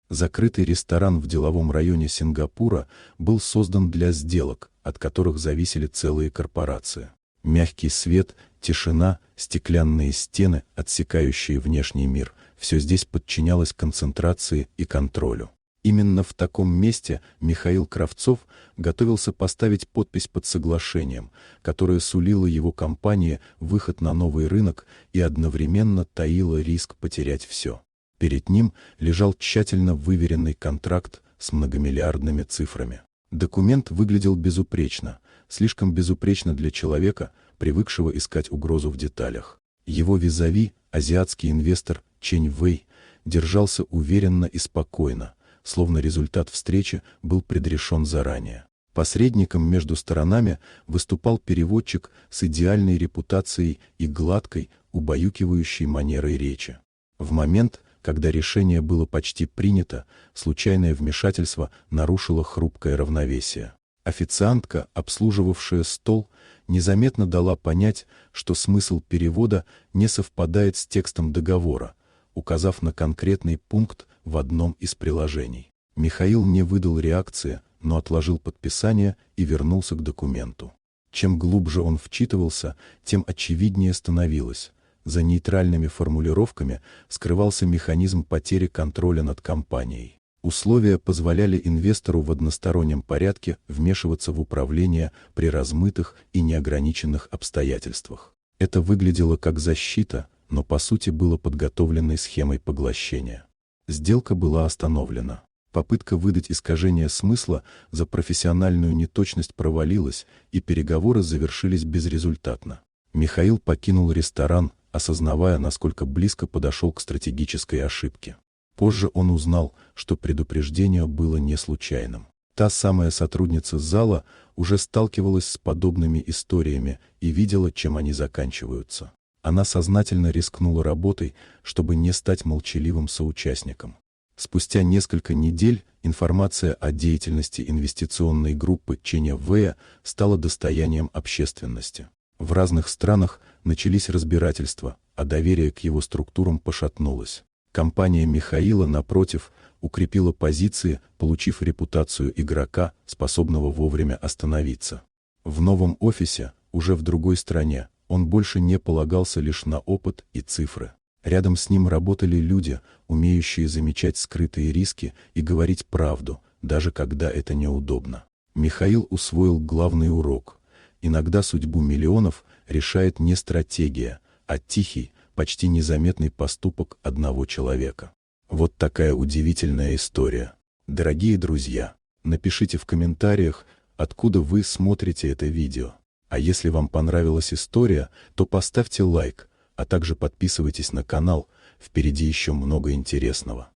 Закрытый ресторан в деловом районе Сингапура был создан для сделок, от которых зависели целые корпорации. Мягкий свет, тишина, стеклянные стены, отсекающие внешний мир – все здесь подчинялось концентрации и контролю. Именно в таком месте Михаил Кравцов готовился поставить подпись под соглашением, которое сулило его компании выход на новый рынок и одновременно таило риск потерять все. Перед ним лежал тщательно выверенный контракт с многомиллиардными цифрами. Документ выглядел безупречно, слишком безупречно для человека, привыкшего искать угрозу в деталях. Его визави, азиатский инвестор Чэнь Вэй, держался уверенно и спокойно, словно результат встречи был предрешен заранее. Посредником между сторонами выступал переводчик с идеальной репутацией и гладкой, убаюкивающей манерой речи. В момент, когда решение было почти принято, случайное вмешательство нарушило хрупкое равновесие. Официантка, обслуживавшая стол, незаметно дала понять, что смысл перевода не совпадает с текстом договора, указав на конкретный пункт в одном из приложений. Михаил не выдал реакции, но отложил подписание и вернулся к документу. Чем глубже он вчитывался, тем очевиднее становилось. За нейтральными формулировками скрывался механизм потери контроля над компанией. Условия позволяли инвестору в одностороннем порядке вмешиваться в управление при размытых и неограниченных обстоятельствах. Это выглядело как защита, но по сути было подготовленной схемой поглощения. Сделка была остановлена. Попытка выдать искажение смысла за профессиональную неточность провалилась, и переговоры завершились безрезультатно. Михаил покинул ресторан, осознавая, насколько близко подошел к стратегической ошибке. Позже он узнал, что предупреждение было не случайным. Та самая сотрудница зала уже сталкивалась с подобными историями и видела, чем они заканчиваются. Она сознательно рискнула работой, чтобы не стать молчаливым соучастником. Спустя несколько недель информация о деятельности инвестиционной группы Чэня Вэя стала достоянием общественности. В разных странах начались разбирательства, а доверие к его структурам пошатнулось. Компания Михаила, напротив, укрепила позиции, получив репутацию игрока, способного вовремя остановиться. В новом офисе, уже в другой стране, он больше не полагался лишь на опыт и цифры. Рядом с ним работали люди, умеющие замечать скрытые риски и говорить правду, даже когда это неудобно. Михаил усвоил главный урок. Иногда судьбу миллионов решает не стратегия, а тихий, почти незаметный поступок одного человека. Вот такая удивительная история. Дорогие друзья, напишите в комментариях, откуда вы смотрите это видео. А если вам понравилась история, то поставьте лайк, а также подписывайтесь на канал, впереди еще много интересного.